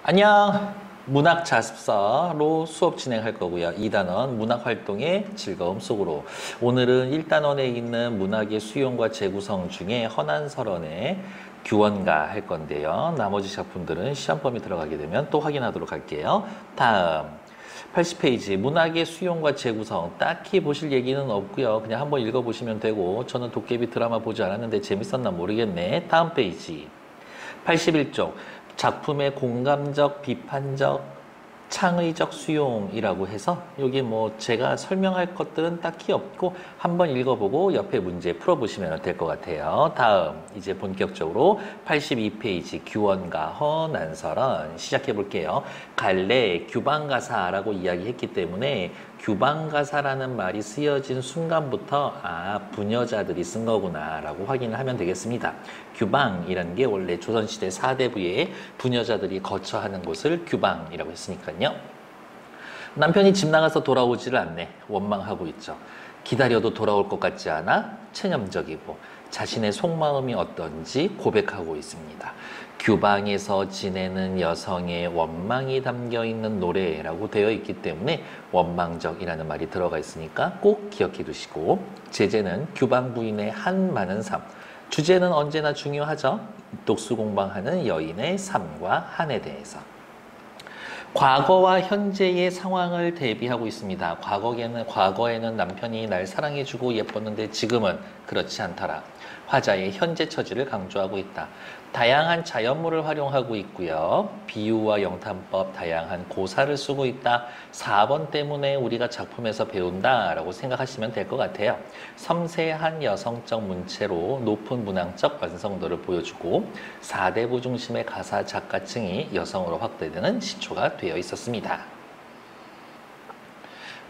안녕! 문학 자습서로 수업 진행할 거고요. 2단원 문학 활동의 즐거움 속으로. 오늘은 1단원에 있는 문학의 수용과 재구성 중에 허난설원의 규원가 할 건데요. 나머지 작품들은 시험 범위 들어가게 되면 또 확인하도록 할게요. 다음 80페이지 문학의 수용과 재구성 딱히 보실 얘기는 없고요. 그냥 한번 읽어보시면 되고 저는 도깨비 드라마 보지 않았는데 재밌었나 모르겠네. 다음 페이지 81쪽 작품의 공감적, 비판적, 창의적 수용이라고 해서 여기 뭐 제가 설명할 것들은 딱히 없고 한번 읽어보고 옆에 문제 풀어보시면 될 것 같아요. 다음 이제 본격적으로 82페이지 규원가 허난설원 시작해 볼게요. 갈래 규방가사라고 이야기했기 때문에 규방가사라는 말이 쓰여진 순간부터 부녀자들이 쓴 거구나 라고 확인을 하면 되겠습니다. 규방이라는 게 원래 조선시대 4대부의 부녀자들이 거처하는 곳을 규방이라고 했으니까요. 남편이 집 나가서 돌아오지를 않네. 원망하고 있죠. 기다려도 돌아올 것 같지 않아? 체념적이고 자신의 속마음이 어떤지 고백하고 있습니다. 규방에서 지내는 여성의 원망이 담겨있는 노래라고 되어 있기 때문에 원망적이라는 말이 들어가 있으니까 꼭 기억해 두시고 제재는 규방 부인의 한 많은 삶 주제는 언제나 중요하죠. 독수공방하는 여인의 삶과 한에 대해서 과거와 현재의 상황을 대비하고 있습니다. 과거에는 남편이 날 사랑해주고 예뻤는데 지금은 그렇지 않더라. 화자의 현재 처지를 강조하고 있다. 다양한 자연물을 활용하고 있고요. 비유와 영탄법, 다양한 고사를 쓰고 있다. 4번 때문에 우리가 작품에서 배운다라고 생각하시면 될 것 같아요. 섬세한 여성적 문체로 높은 문학적 완성도를 보여주고 4대부 중심의 가사 작가층이 여성으로 확대되는 시초가 되어 있었습니다.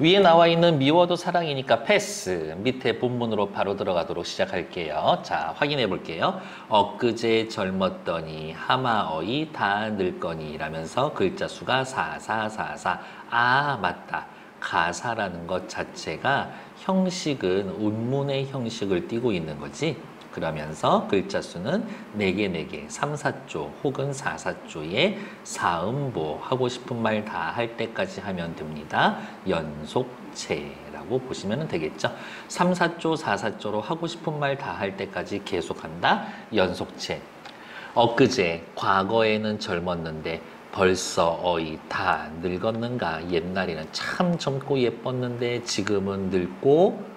위에 나와 있는 미워도 사랑이니까 패스. 밑에 본문으로 바로 들어가도록 시작할게요. 자, 확인해 볼게요. 엊그제 젊었더니 하마어이 다 늙거니 라면서 글자 수가 4444. 맞다. 가사라는 것 자체가 형식은 운문의 형식을 띠고 있는 거지. 그러면서 글자 수는 4개, 4개, 3, 4조 혹은 4, 4조의 사음보 하고 싶은 말 다 할 때까지 하면 됩니다. 연속체라고 보시면 되겠죠. 3, 4조, 4, 4조로 하고 싶은 말 다 할 때까지 계속한다. 연속체. 엊그제 과거에는 젊었는데 벌써 어이 다 늙었는가. 옛날에는 참 젊고 예뻤는데 지금은 늙고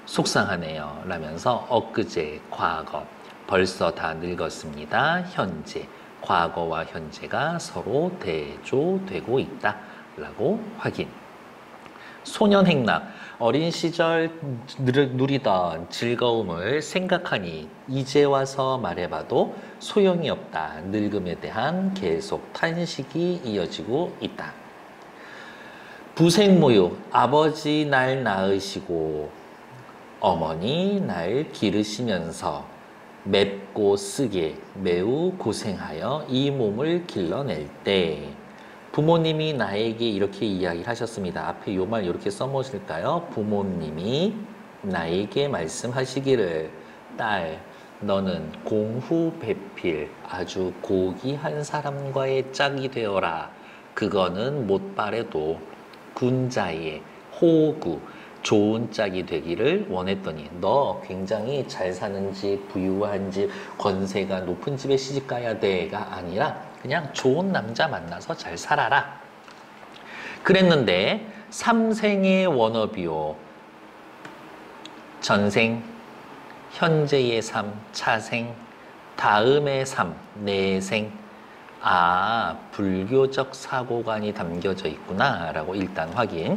속상하네요. 라면서 엊그제, 과거, 벌써 다 늙었습니다. 현재, 과거와 현재가 서로 대조되고 있다. 라고 확인. 소년행락, 어린 시절 누리던 즐거움을 생각하니 이제 와서 말해봐도 소용이 없다. 늙음에 대한 계속 탄식이 이어지고 있다. 부생모육, 아버지 날 낳으시고 어머니 날 기르시면서 맵고 쓰게 매우 고생하여 이 몸을 길러낼 때 부모님이 나에게 이렇게 이야기를 하셨습니다. 앞에 요 말 이렇게 써보실까요? 부모님이 나에게 말씀하시기를 딸 너는 공후배필 아주 고귀한 사람과의 짝이 되어라. 그거는 못 바래도 군자의 호구 좋은 짝이 되기를 원했더니 너 굉장히 잘 사는 집, 부유한 집, 권세가 높은 집에 시집 가야 돼가 아니라 그냥 좋은 남자 만나서 잘 살아라. 그랬는데 삼생의 워너비요. 전생, 현재의 삶, 차생, 다음의 삶, 내생. 불교적 사고관이 담겨져 있구나 라고 일단 확인.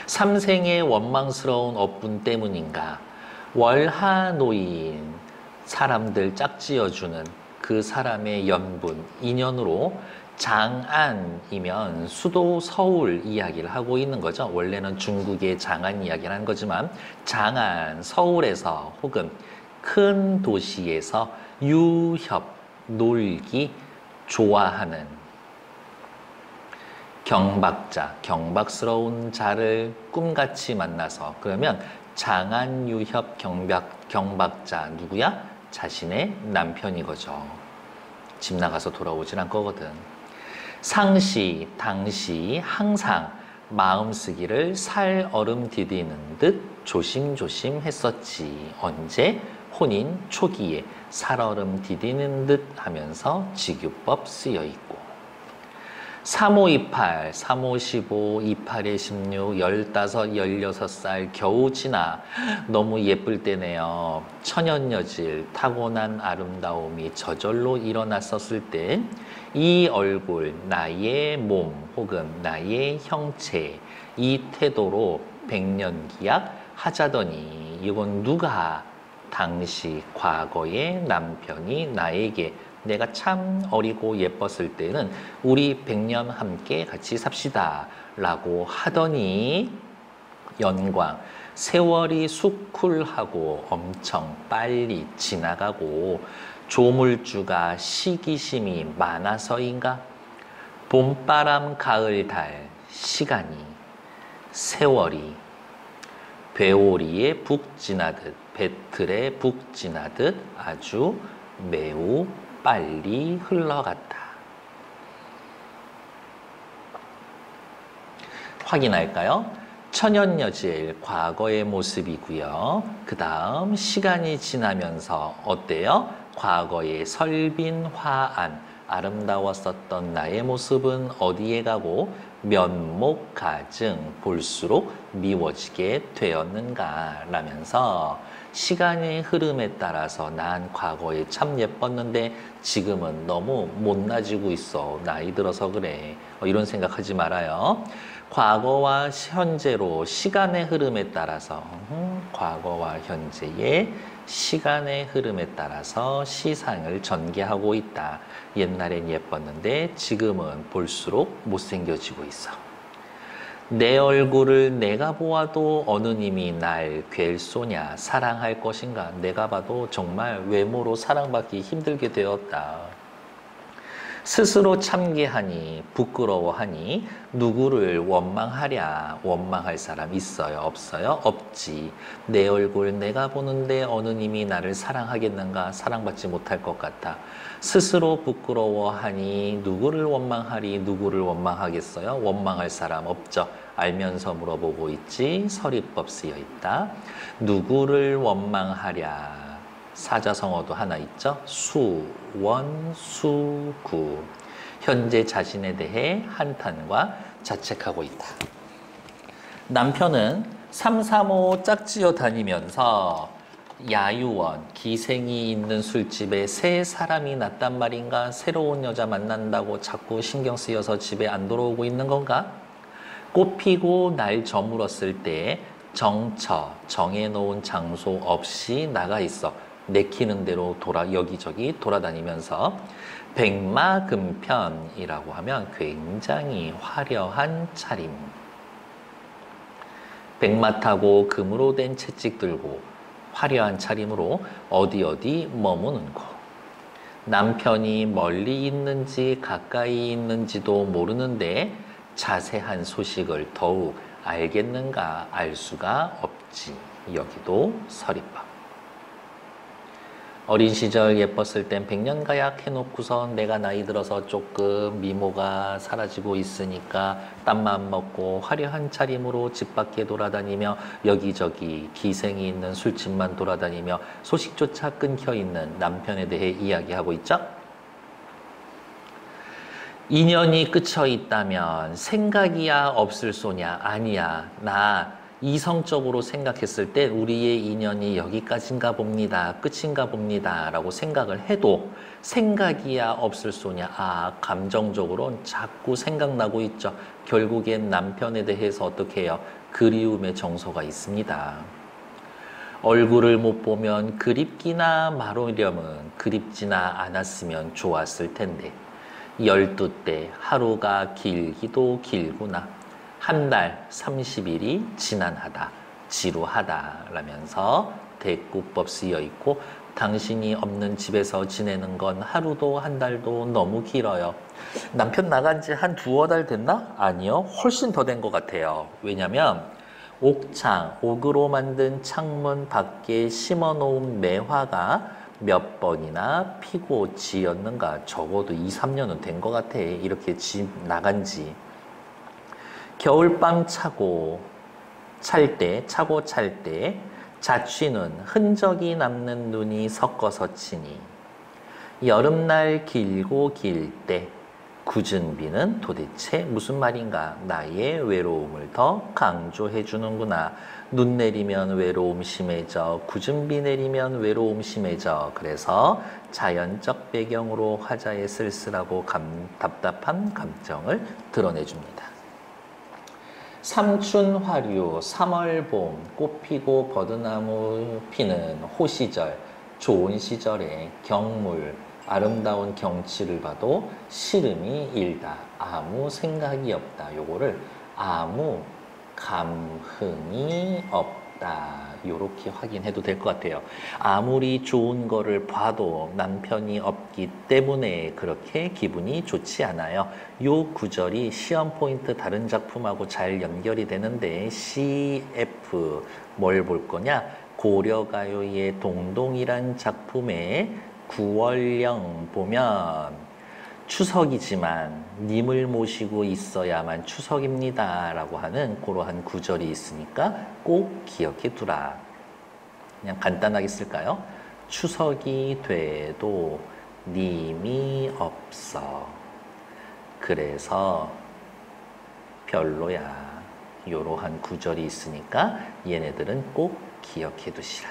삼생의 원망스러운 업분 때문인가 월하노인 사람들 짝지어주는 그 사람의 연분 인연으로 장안이면 수도 서울 이야기를 하고 있는 거죠. 원래는 중국의 장안 이야기를 한 거지만 장안 서울에서 혹은 큰 도시에서 유협 놀기 좋아하는 경박자, 경박스러운 자를 꿈같이 만나서 그러면 장안유협 경박자 누구야? 자신의 남편이거죠. 집 나가서 돌아오질 않거든. 상시, 당시, 항상 마음쓰기를 살 얼음 디디는 듯 조심조심 했었지. 언제? 혼인 초기에 살얼음 디디는 듯 하면서 직유법 쓰여 있고. 3528, 3515, 28에 16, 15, 16살 겨우 지나 너무 예쁠 때네요. 천연여질, 타고난 아름다움이 저절로 일어났었을 때 이 얼굴, 나의 몸 혹은 나의 형체, 이 태도로 백년기약 하자더니 이건 누가 당시 과거의 남편이 나에게 내가 참 어리고 예뻤을 때는 우리 100년 함께 같이 삽시다 라고 하더니 연광 세월이 수쿨하고 엄청 빨리 지나가고 조물주가 시기심이 많아서인가? 봄바람 가을 달 시간이 세월이 배오리에 북 지나듯 배틀에 북 지나듯 아주 매우 빨리 흘러갔다. 확인할까요? 천연여질 과거의 모습이고요. 그 다음 시간이 지나면서 어때요? 과거의 설빈 화안 아름다웠었던 나의 모습은 어디에 가고 면목 가증 볼수록 미워지게 되었는가 라면서 시간의 흐름에 따라서 난 과거에 참 예뻤는데 지금은 너무 못나지고 있어. 나이 들어서 그래. 이런 생각하지 말아요. 과거와 현재로 시간의 흐름에 따라서 과거와 현재의 시간의 흐름에 따라서 시상을 전개하고 있다. 옛날엔 예뻤는데 지금은 볼수록 못생겨지고 있어. 내 얼굴을 내가 보아도 어느 님이 날 괸소냐 사랑할 것인가. 내가 봐도 정말 외모로 사랑받기 힘들게 되었다. 스스로 참게하니 부끄러워하니 누구를 원망하랴. 원망할 사람 있어요? 없어요? 없지. 내 얼굴 내가 보는데 어느 님이 나를 사랑하겠는가. 사랑받지 못할 것 같아. 스스로 부끄러워하니 누구를 원망하리. 누구를 원망하겠어요? 원망할 사람 없죠. 알면서 물어보고 있지. 서리법 쓰여 있다. 누구를 원망하랴. 사자성어도 하나 있죠. 수, 원, 수, 구. 현재 자신에 대해 한탄과 자책하고 있다. 남편은 335 짝지어 다니면서 야유원, 기생이 있는 술집에 새 사람이 났단 말인가? 새로운 여자 만난다고 자꾸 신경 쓰여서 집에 안 돌아오고 있는 건가? 꽃 피고 날 저물었을 때 정해놓은 장소 없이 나가 있어. 내키는 대로 여기저기 돌아다니면서 백마금편이라고 하면 굉장히 화려한 차림. 백마 타고 금으로 된 채찍 들고 화려한 차림으로 어디 머무는 곳. 남편이 멀리 있는지 가까이 있는지도 모르는데 자세한 소식을 더욱 알겠는가? 알 수가 없지. 여기도 서리법. 어린 시절 예뻤을 땐 100년가약 해놓고서 내가 나이 들어서 조금 미모가 사라지고 있으니까 땀만 먹고 화려한 차림으로 집 밖에 돌아다니며 여기저기 기생이 있는 술집만 돌아다니며 소식조차 끊겨 있는 남편에 대해 이야기하고 있죠. 인연이 끝쳐 있다면 생각이야 없을 소냐. 아니야. 나 이성적으로 생각했을 때 우리의 인연이 여기까지인가 봅니다. 끝인가 봅니다. 라고 생각을 해도 생각이야 없을 소냐. 감정적으로는 자꾸 생각나고 있죠. 결국엔 남편에 대해서 어떻게 해요? 그리움의 정서가 있습니다. 얼굴을 못 보면 그립기나 말하려면 그립지나 않았으면 좋았을 텐데 12대 하루가 길기도 길구나. 한 달 30일이 지난하다, 지루하다 라면서 대꾸법 쓰여 있고 당신이 없는 집에서 지내는 건 하루도 한 달도 너무 길어요. 남편 나간 지 한 두어 달 됐나? 아니요. 훨씬 더 된 것 같아요. 왜냐면 옥으로 만든 창문 밖에 심어놓은 매화가 몇 번이나 피고 지었는가. 적어도 2, 3년은 된 것 같아. 이렇게 집 나간 지. 겨울밤 차고 찰 때 자취는 흔적이 남는 눈이 섞어서 치니 여름날 길고 길 때 굳은 비는 도대체 무슨 말인가. 나의 외로움을 더 강조해 주는구나. 눈 내리면 외로움 심해져. 굳은 비 내리면 외로움 심해져. 그래서 자연적 배경으로 화자의 쓸쓸하고 답답한 감정을 드러내줍니다. 삼춘화류, 3월 봄, 꽃 피고 버드나무 피는 호시절, 좋은 시절에 경물, 아름다운 경치를 봐도 시름이 일다. 아무 생각이 없다. 요거를 아무 감흥이 없다. 요렇게 확인해도 될 것 같아요. 아무리 좋은 거를 봐도 남편이 없기 때문에 그렇게 기분이 좋지 않아요. 요 구절이 시험 포인트 다른 작품하고 잘 연결이 되는데 CF 뭘 볼 거냐? 고려가요의 동동이란 작품의 9월령 보면 추석이지만 님을 모시고 있어야만 추석입니다 라고 하는 그러한 구절이 있으니까 꼭 기억해 두라. 그냥 간단하게 쓸까요? 추석이 돼도 님이 없어. 그래서 별로야. 이러한 구절이 있으니까 얘네들은 꼭 기억해 두시라.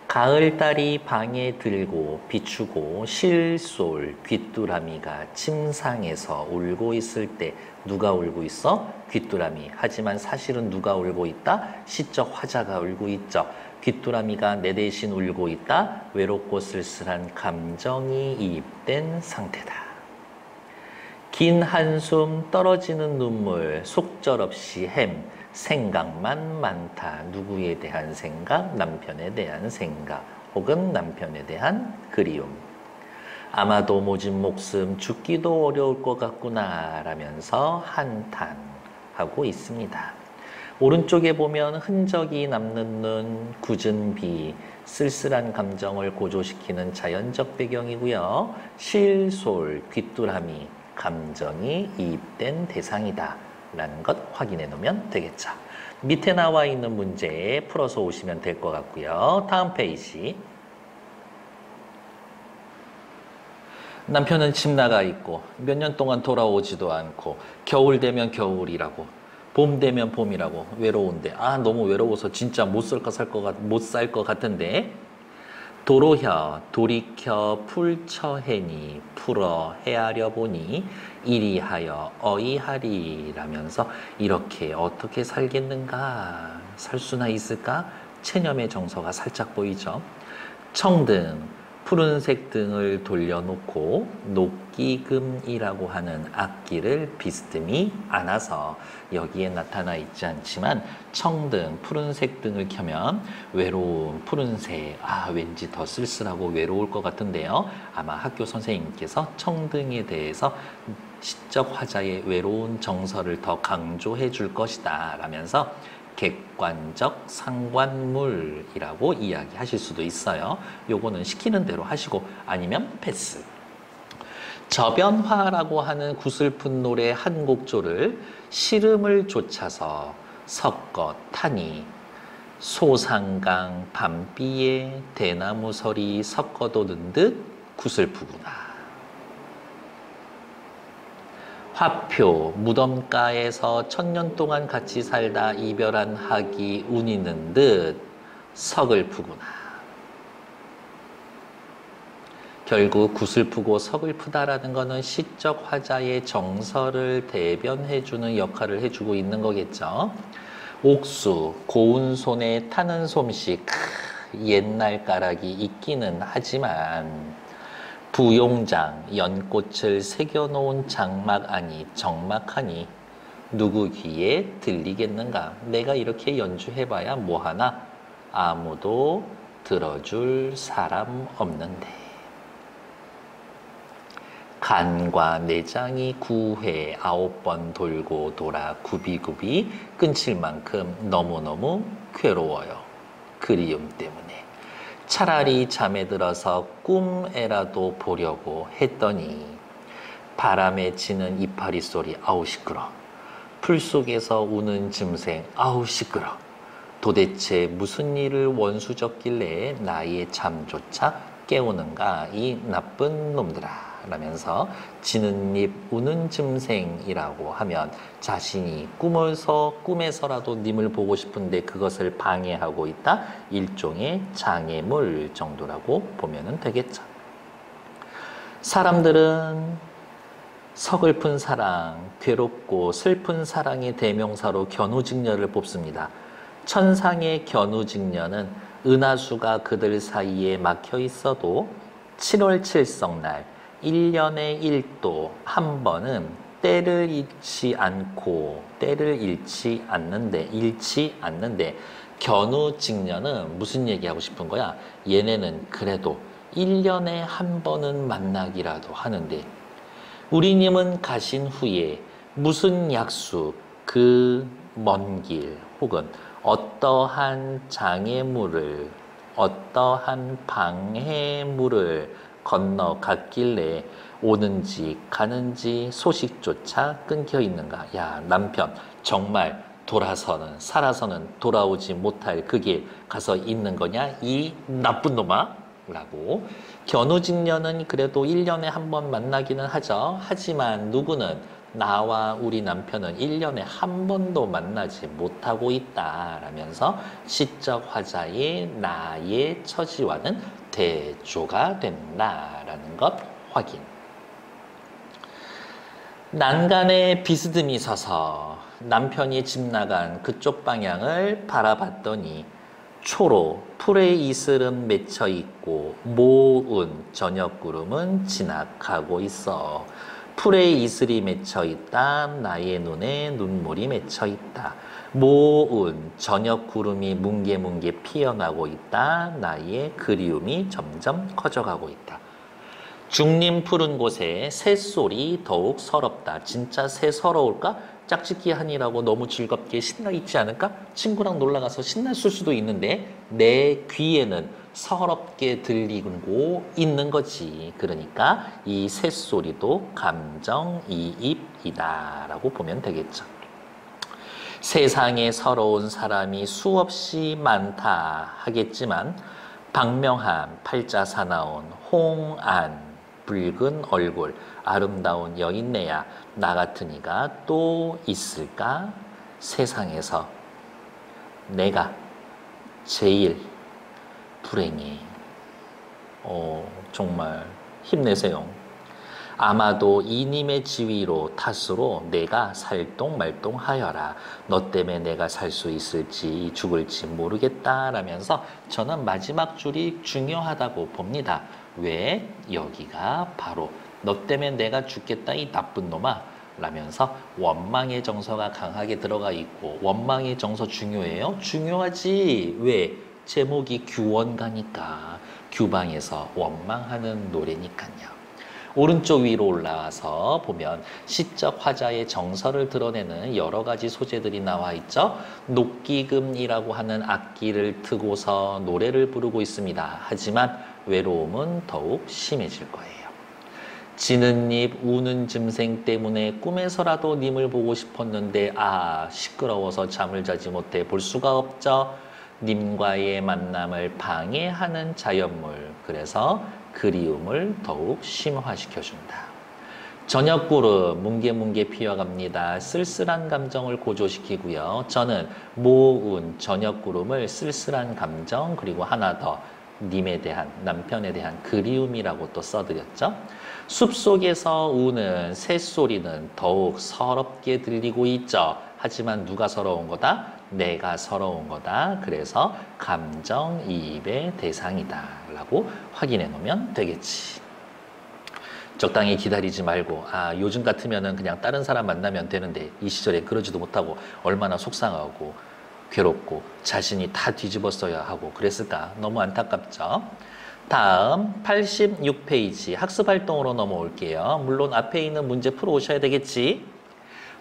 가을달이 방에 들고 비추고 실솔 귀뚜라미가 침상에서 울고 있을 때 누가 울고 있어? 귀뚜라미. 하지만 사실은 누가 울고 있다? 시적 화자가 울고 있죠. 귀뚜라미가 내 대신 울고 있다. 외롭고 쓸쓸한 감정이 이입된 상태다. 긴 한숨, 떨어지는 눈물, 속절없이 햄, 생각만 많다. 누구에 대한 생각? 남편에 대한 생각 혹은 남편에 대한 그리움. 아마도 모진 목숨 죽기도 어려울 것 같구나 라면서 한탄하고 있습니다. 오른쪽에 보면 흔적이 남는 눈, 굳은 비, 쓸쓸한 감정을 고조시키는 자연적 배경이고요. 실솔, 귀뚜라미, 감정이 이입된 대상이다 라는 것 확인해 놓으면 되겠죠. 밑에 나와 있는 문제 풀어서 오시면 될 것 같고요. 다음 페이지. 남편은 집 나가 있고 몇 년 동안 돌아오지도 않고 겨울 되면 겨울이라고 봄 되면 봄이라고 외로운데 너무 외로워서 진짜 못 살 것 같은데 도로혀 돌이켜 풀처해니 풀어 헤아려 보니 이리하여 어이하리라면서 이렇게 어떻게 살겠는가? 살 수나 있을까? 체념의 정서가 살짝 보이죠. 청등 푸른색 등을 돌려놓고 녹기금이라고 하는 악기를 비스듬히 안아서 여기에 나타나 있지 않지만 청등, 푸른색 등을 켜면 외로운 푸른색, 왠지 더 쓸쓸하고 외로울 것 같은데요. 아마 학교 선생님께서 청등에 대해서 시적 화자의 외로운 정서를 더 강조해 줄 것이다 라면서 객관적 상관물이라고 이야기하실 수도 있어요. 요거는 시키는 대로 하시고 아니면 패스. 저변화라고 하는 구슬픈 노래 한 곡조를 시름을 좇아서 섞어 타니 소상강 밤비에 대나무설이 섞어도는 듯 구슬프구나. 화표, 무덤가에서 1000년 동안 같이 살다 이별한 학이 운이는 듯 서글프구나. 결국 구슬프고 서글프다라는 것은 시적 화자의 정서를 대변해주는 역할을 해주고 있는 거겠죠. 옥수, 고운 손에 타는 솜씨, 옛날 가락이 있기는 하지만 부용장, 연꽃을 새겨놓은 장막 아니 정막하니 누구 귀에 들리겠는가? 내가 이렇게 연주해봐야 뭐하나? 아무도 들어줄 사람 없는데. 간과 내장이 9회 9번 돌고 돌아 굽이굽이 끊칠 만큼 너무너무 괴로워요. 그리움 때문에. 차라리 잠에 들어서 꿈에라도 보려고 했더니 바람에 지는 이파리 소리 아우 시끄러. 풀 속에서 우는 짐승 아우 시끄러. 도대체 무슨 일을 원수졌길래 나의 잠조차 깨우는가 이 나쁜 놈들아 라면서 지는 입 우는 짐승이라고 하면 자신이 꿈에서라도 님을 보고 싶은데 그것을 방해하고 있다 일종의 장애물 정도라고 보면 되겠죠. 사람들은 서글픈 사랑, 괴롭고 슬픈 사랑의 대명사로 견우직녀를 뽑습니다. 천상의 견우직녀는 은하수가 그들 사이에 막혀 있어도 7월 7성날 1년에 1도 한 번은 때를 잃지 않는데 견우직녀는 무슨 얘기하고 싶은 거야? 얘네는 그래도 1년에 한 번은 만나기라도 하는데 우리님은 가신 후에 무슨 약속, 그 먼 길 혹은 어떠한 장애물을, 어떠한 방해물을 건너갔길래 오는지 가는지 소식조차 끊겨 있는가. 야, 남편 정말 살아서는 돌아오지 못할 그 길 가서 있는 거냐? 이 나쁜 놈아? 라고. 견우직녀는 그래도 1년에 한 번 만나기는 하죠. 하지만 누구는 나와 우리 남편은 1년에 한 번도 만나지 못하고 있다 라면서 시적 화자의 나의 처지와는 대조가 된다라는 것 확인. 난간에 비스듬히 서서 남편이 집 나간 그쪽 방향을 바라봤더니 초로 풀에 이슬은 맺혀 있고 모은 저녁구름은 지나가고 있어. 풀에 이슬이 맺혀 있다. 나의 눈에 눈물이 맺혀 있다. 모은 저녁구름이 뭉게뭉게 피어나고 있다. 나의 그리움이 점점 커져가고 있다. 중림 푸른 곳에 새소리 더욱 서럽다. 진짜 새 서러울까? 짝짓기 하니라고 너무 즐겁게 신나 있지 않을까? 친구랑 놀러가서 신났을 수도 있는데 내 귀에는 서럽게 들리고 있는 거지. 그러니까 이 새소리도 감정이입이다 라고 보면 되겠죠. 세상에 서러운 사람이 수없이 많다 하겠지만 박명한 팔자 사나운 홍안 붉은 얼굴 아름다운 여인네야 나 같은 이가 또 있을까? 세상에서 내가 제일 불행해. 정말 힘내세요. 아마도 이님의 지위로 탓으로 내가 살똥말똥하여라. 너 때문에 내가 살 수 있을지 죽을지 모르겠다 라면서 저는 마지막 줄이 중요하다고 봅니다. 왜? 여기가 바로 너 때문에 내가 죽겠다 이 나쁜 놈아 라면서 원망의 정서가 강하게 들어가 있고 원망의 정서 중요해요? 중요하지. 왜? 제목이 규원가니까 규방에서 원망하는 노래니까요. 오른쪽 위로 올라와서 보면 시적 화자의 정서를 드러내는 여러 가지 소재들이 나와 있죠. 녹기금이라고 하는 악기를 트고서 노래를 부르고 있습니다. 하지만 외로움은 더욱 심해질 거예요. 지는 입 우는 짐승 때문에 꿈에서라도 님을 보고 싶었는데 시끄러워서 잠을 자지 못해 볼 수가 없죠. 님과의 만남을 방해하는 자연물. 그래서 그리움을 더욱 심화시켜준다. 저녁구름 뭉게뭉게 피어갑니다. 쓸쓸한 감정을 고조시키고요. 저는 모은 저녁구름을 쓸쓸한 감정 그리고 하나 더 님에 대한 남편에 대한 그리움이라고 또 써드렸죠. 숲속에서 우는 새소리는 더욱 서럽게 들리고 있죠. 하지만 누가 서러운 거다? 내가 서러운 거다. 그래서 감정이입의 대상이다 라고 확인해 놓으면 되겠지. 적당히 기다리지 말고 요즘 같으면은 그냥 다른 사람 만나면 되는데 이 시절에 그러지도 못하고 얼마나 속상하고 괴롭고 자신이 다 뒤집었어야 하고 그랬을까. 너무 안타깝죠. 다음 86페이지 학습활동으로 넘어올게요. 물론 앞에 있는 문제 풀어오셔야 되겠지.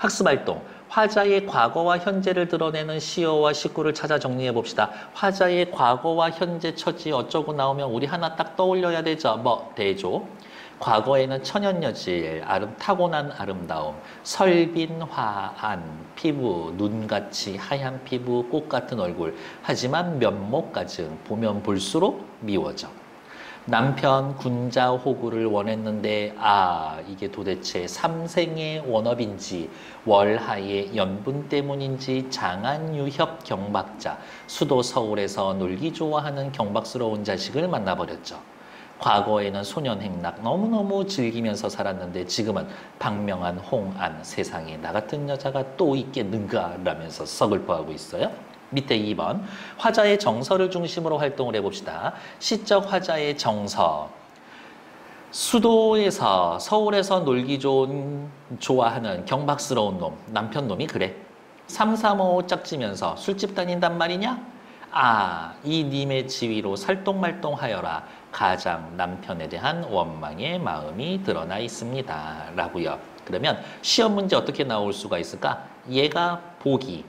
학습활동. 화자의 과거와 현재를 드러내는 시어와 식구를 찾아 정리해 봅시다. 화자의 과거와 현재 처지 어쩌고 나오면 우리 하나 딱 떠올려야 되죠. 뭐 대조. 과거에는 천연여질, 타고난 아름다움, 설빈 화한, 피부, 눈같이 하얀 피부, 꽃 같은 얼굴. 하지만 면목까지 보면 볼수록 미워져. 남편 군자 호구를 원했는데 이게 도대체 삼생의 원업인지 월하의 연분 때문인지 장안 유협 경박자 수도 서울에서 놀기 좋아하는 경박스러운 자식을 만나버렸죠. 과거에는 소년행락 너무너무 즐기면서 살았는데 지금은 박명한 홍안 세상에 나 같은 여자가 또 있겠는가 라면서 서글퍼하고 있어요. 밑에 2번 화자의 정서를 중심으로 활동을 해봅시다. 시적 화자의 정서. 수도에서 서울에서 놀기 좋아하는 경박스러운 놈 남편 놈이 그래. 3, 3, 5 짝지면서 술집 다닌단 말이냐? 이 님의 지위로 살똥말똥하여라. 가장 남편에 대한 원망의 마음이 드러나 있습니다. 라고요. 그러면 시험 문제 어떻게 나올 수가 있을까? 얘가 보기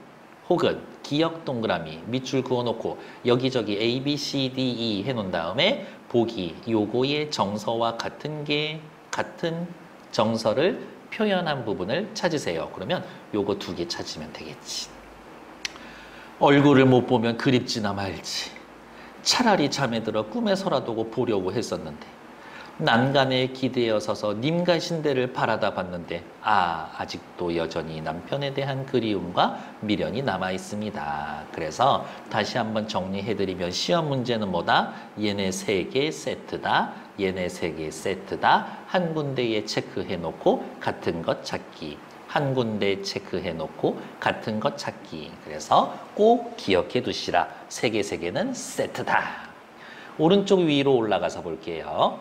혹은 기억 동그라미 밑줄 그어놓고 여기저기 A, B, C, D, E 해놓은 다음에 보기 요거의 정서와 같은 정서를 표현한 부분을 찾으세요. 그러면 요거 2개 찾으면 되겠지. 얼굴을 못 보면 그립지나 말지. 차라리 잠에 들어 꿈에서라도 보려고 했었는데 난간에 기대어 서서 님 가신 데를 바라다 봤는데 아직도 여전히 남편에 대한 그리움과 미련이 남아 있습니다. 그래서 다시 한번 정리해드리면 시험 문제는 뭐다? 얘네 3개 세트다. 얘네 3개 세트다. 한 군데에 체크해놓고 같은 것 찾기. 한 군데 체크해놓고 같은 것 찾기. 그래서 꼭 기억해 두시라. 3개는 세트다. 오른쪽 위로 올라가서 볼게요.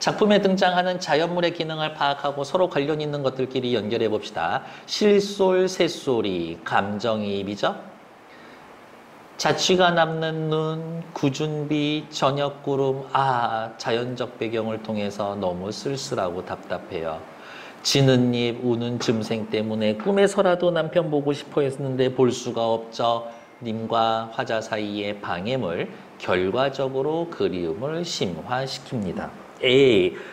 작품에 등장하는 자연물의 기능을 파악하고 서로 관련 있는 것들끼리 연결해 봅시다. 실솔, 새소리, 감정이입이죠. 자취가 남는 눈, 구준비, 저녁구름. 자연적 배경을 통해서 너무 쓸쓸하고 답답해요. 지는 입, 우는 짐승 때문에 꿈에서라도 남편 보고 싶어 했는데 볼 수가 없죠. 님과 화자 사이의 방해물, 결과적으로 그리움을 심화시킵니다.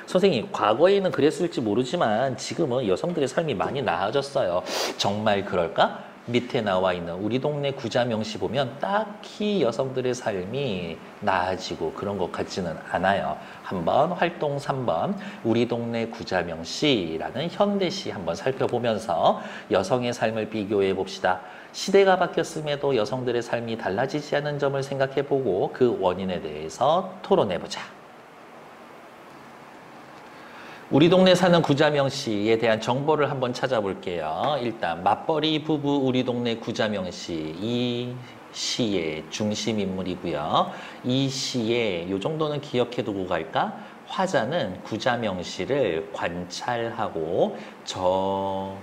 선생님, 과거에는 그랬을지 모르지만 지금은 여성들의 삶이 많이 나아졌어요. 정말 그럴까? 밑에 나와 있는 우리 동네 구자명시 보면 딱히 여성들의 삶이 나아지고 그런 것 같지는 않아요. 한번 활동 3번 우리 동네 구자명시라는 현대시 한번 살펴보면서 여성의 삶을 비교해 봅시다. 시대가 바뀌었음에도 여성들의 삶이 달라지지 않은 점을 생각해보고 그 원인에 대해서 토론해보자. 우리 동네 사는 구자명시에 대한 정보를 한번 찾아볼게요. 일단 맞벌이 부부 우리 동네 구자명시 이 시의 중심 인물이고요. 이 시에 이 정도는 기억해두고 갈까? 화자는 구자명시를 관찰하고 저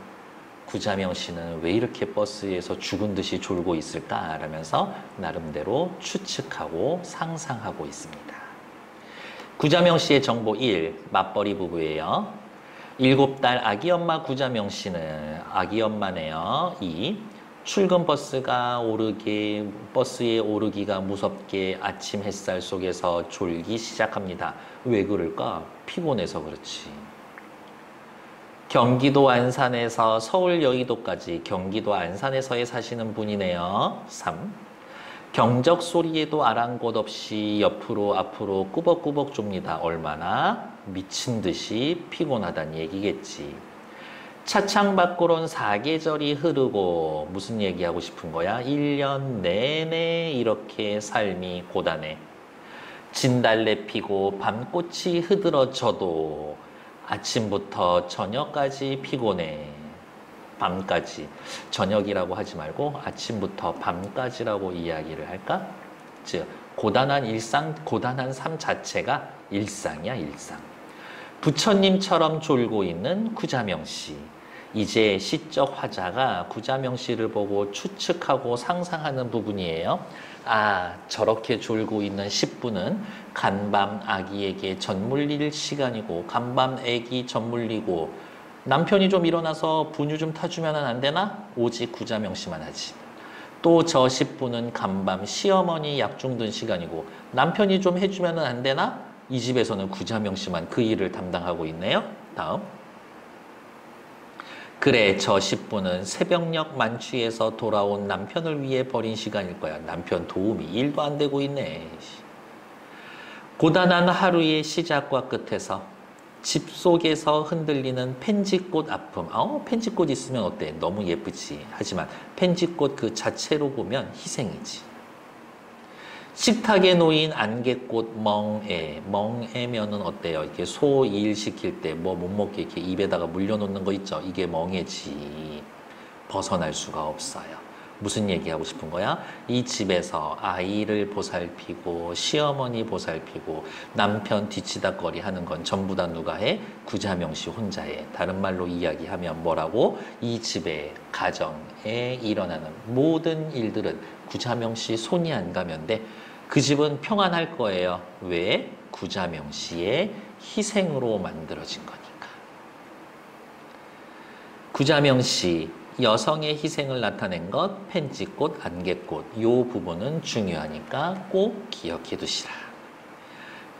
구자명시는 왜 이렇게 버스에서 죽은 듯이 졸고 있을까? 라면서 나름대로 추측하고 상상하고 있습니다. 구자명시의 정보 1, 맞벌이 부부예요. 7달 아기엄마 구자명시는 아기엄마네요. 2, 출근 버스에 오르기가 무섭게 아침 햇살 속에서 졸기 시작합니다. 왜 그럴까? 피곤해서 그렇지. 경기도 안산에서 서울 여의도까지 경기도 안산에서에 사시는 분이네요. 3, 경적 소리에도 아랑곳 없이 옆으로 앞으로 꾸벅꾸벅 좁니다. 얼마나 미친 듯이 피곤하다는 얘기겠지. 차창 밖으론 사계절이 흐르고 무슨 얘기하고 싶은 거야? 1년 내내 이렇게 삶이 고단해. 진달래 피고 밤꽃이 흐드러져도 아침부터 저녁까지 피곤해. 밤까지. 저녁이라고 하지 말고 아침부터 밤까지라고 이야기를 할까? 즉 고단한 일상, 고단한 삶 자체가 일상이야, 일상. 부처님처럼 졸고 있는 구자명시. 이제 시적 화자가 구자명시를 보고 추측하고 상상하는 부분이에요. 저렇게 졸고 있는 10분은 간밤 아기에게 젖물릴 시간이고 간밤 아기 젖물리고 남편이 좀 일어나서 분유 좀 타주면 안 되나? 오직 구자명시만 하지. 또 저 10분은 간밤 시어머니 약중 든 시간이고 남편이 좀 해주면 안 되나? 이 집에서는 구자명시만 그 일을 담당하고 있네요. 다음. 그래, 저 10분은 새벽녘 만취해서 돌아온 남편을 위해 버린 시간일 거야. 남편 도움이 일도 안 되고 있네. 고단한 하루의 시작과 끝에서 집 속에서 흔들리는 펜지꽃 아픔. 펜지꽃 있으면 어때? 너무 예쁘지. 하지만 펜지꽃 그 자체로 보면 희생이지. 식탁에 놓인 안개꽃 멍에. 멍에면은 어때요? 이렇게 소 일 시킬 때 뭐 못 먹게 이렇게 입에다가 물려놓는 거 있죠? 이게 멍에지. 벗어날 수가 없어요. 무슨 얘기하고 싶은 거야? 이 집에서 아이를 보살피고 시어머니 보살피고 남편 뒤치다거리 하는 건 전부 다 누가 해? 구자명시 혼자 해. 다른 말로 이야기하면 뭐라고? 이 집의 가정에 일어나는 모든 일들은 구자명시 손이 안 가면 돼. 그 집은 평안할 거예요. 왜? 구자명시의 희생으로 만들어진 거니까. 구자명시 여성의 희생을 나타낸 것, 펜지꽃, 안개꽃 요 부분은 중요하니까 꼭 기억해 두시라.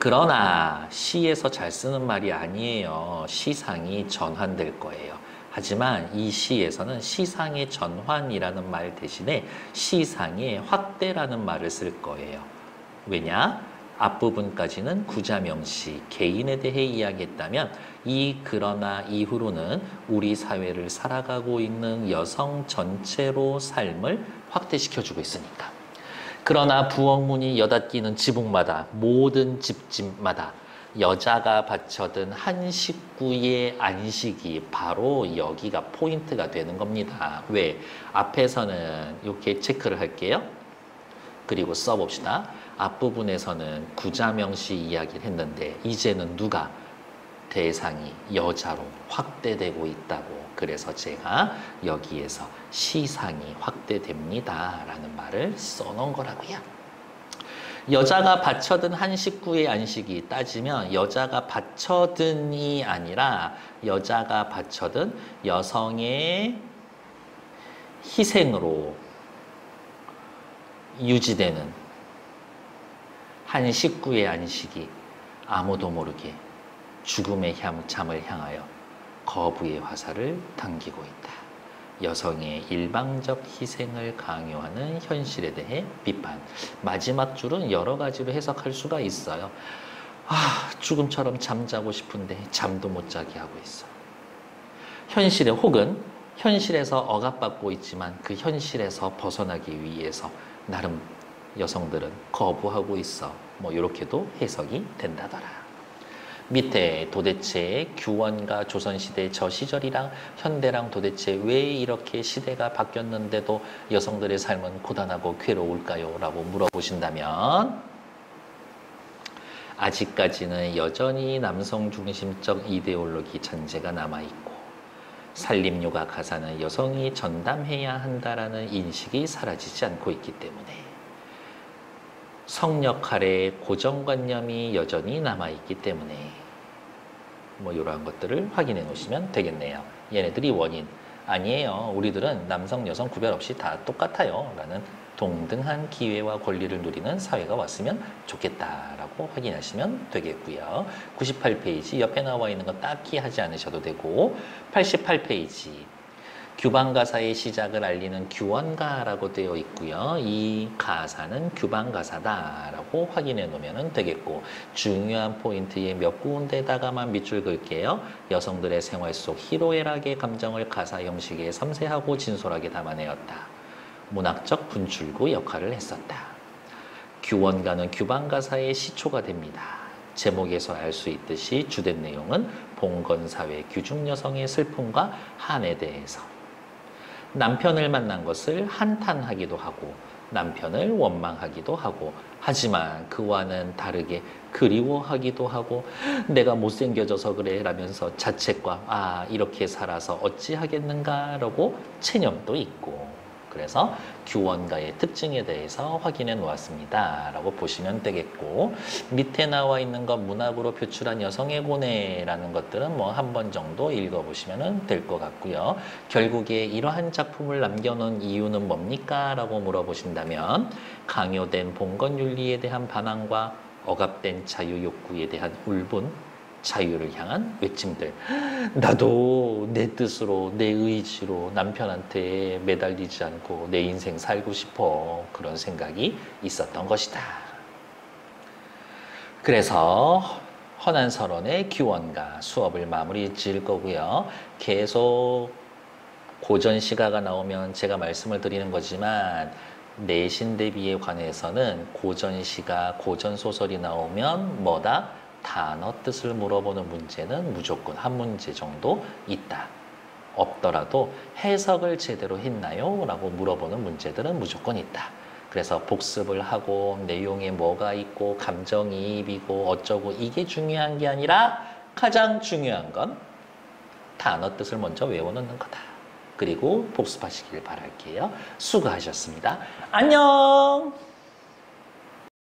그러나 시에서 잘 쓰는 말이 아니에요. 시상이 전환될 거예요. 하지만 이 시에서는 시상의 전환이라는 말 대신에 시상의 확대라는 말을 쓸 거예요. 왜냐? 앞부분까지는 구자명시, 개인에 대해 이야기했다면 이 그러나 이후로는 우리 사회를 살아가고 있는 여성 전체로 삶을 확대시켜주고 있으니까. 그러나 부엌문이 여닫기는 지붕마다 모든 집집마다 여자가 바쳐든 한 식구의 안식이 바로 여기가 포인트가 되는 겁니다. 왜? 앞에서는 이렇게 체크를 할게요. 그리고 써봅시다. 앞부분에서는 구자명시 이야기를 했는데 이제는 누가? 대상이 여자로 확대되고 있다고. 그래서 제가 여기에서 시상이 확대됩니다 라는 말을 써놓은 거라고요. 여자가 바쳐든 한 식구의 안식이 따지면 여자가 바쳐든이 아니라 여자가 바쳐든 여성의 희생으로 유지되는 한 식구의 안식이 아무도 모르게 죽음의 잠을 향하여 거부의 화살을 당기고 있다. 여성의 일방적 희생을 강요하는 현실에 대해 비판. 마지막 줄은 여러 가지로 해석할 수가 있어요. 죽음처럼 잠자고 싶은데 잠도 못 자게 하고 있어. 현실에 혹은 현실에서 억압받고 있지만 그 현실에서 벗어나기 위해서 나름 여성들은 거부하고 있어. 뭐 이렇게도 해석이 된다더라. 밑에 도대체 규원과 조선시대 저 시절이랑 현대랑 도대체 왜 이렇게 시대가 바뀌었는데도 여성들의 삶은 고단하고 괴로울까요? 라고 물어보신다면 아직까지는 여전히 남성 중심적 이데올로기 전제가 남아있고 산림요가 가사는 여성이 전담해야 한다라는 인식이 사라지지 않고 있기 때문에 성 역할의 고정관념이 여전히 남아있기 때문에 뭐 이러한 것들을 확인해 놓으시면 되겠네요. 얘네들이 원인 아니에요. 우리들은 남성 여성 구별 없이 다 똑같아요 라는 동등한 기회와 권리를 누리는 사회가 왔으면 좋겠다라고 확인하시면 되겠고요. 98페이지 옆에 나와 있는 거 딱히 하지 않으셔도 되고 88페이지 규방가사의 시작을 알리는 규원가라고 되어 있고요. 이 가사는 규방가사다라고 확인해 놓으면 되겠고 중요한 포인트에 몇 군데다가만 밑줄 그을게요. 여성들의 생활 속 희로애락의 감정을 가사 형식에 섬세하고 진솔하게 담아내었다. 문학적 분출구 역할을 했었다. 규원가는 규방가사의 시초가 됩니다. 제목에서 알 수 있듯이 주된 내용은 봉건사회 규중 여성의 슬픔과 한에 대해서 남편을 만난 것을 한탄하기도 하고 남편을 원망하기도 하고 하지만 그와는 다르게 그리워하기도 하고 내가 못생겨져서 그래 라면서 자책과 이렇게 살아서 어찌하겠는가 라고 체념도 있고 그래서 규원가의 특징에 대해서 확인해 놓았습니다. 라고 보시면 되겠고, 밑에 나와 있는 것 문학으로 표출한 여성의 고뇌라는 것들은 뭐 한 번 정도 읽어보시면 될 것 같고요. 결국에 이러한 작품을 남겨놓은 이유는 뭡니까? 라고 물어보신다면 강요된 봉건윤리에 대한 반항과 억압된 자유욕구에 대한 울분, 자유를 향한 외침들. 나도 내 뜻으로, 내 의지로 남편한테 매달리지 않고 내 인생 살고 싶어. 그런 생각이 있었던 것이다. 그래서 허난설원의 규원가 수업을 마무리 지을 거고요. 계속 고전 시가가 나오면 제가 말씀을 드리는 거지만 내신 대비에 관해서는 고전 시가, 고전 소설이 나오면 뭐다? 단어 뜻을 물어보는 문제는 무조건 한 문제 정도 있다. 없더라도 해석을 제대로 했나요? 라고 물어보는 문제들은 무조건 있다. 그래서 복습을 하고 내용에 뭐가 있고 감정이입이고 어쩌고 이게 중요한 게 아니라 가장 중요한 건 단어 뜻을 먼저 외워놓는 거다. 그리고 복습하시길 바랄게요. 수고하셨습니다. 안녕!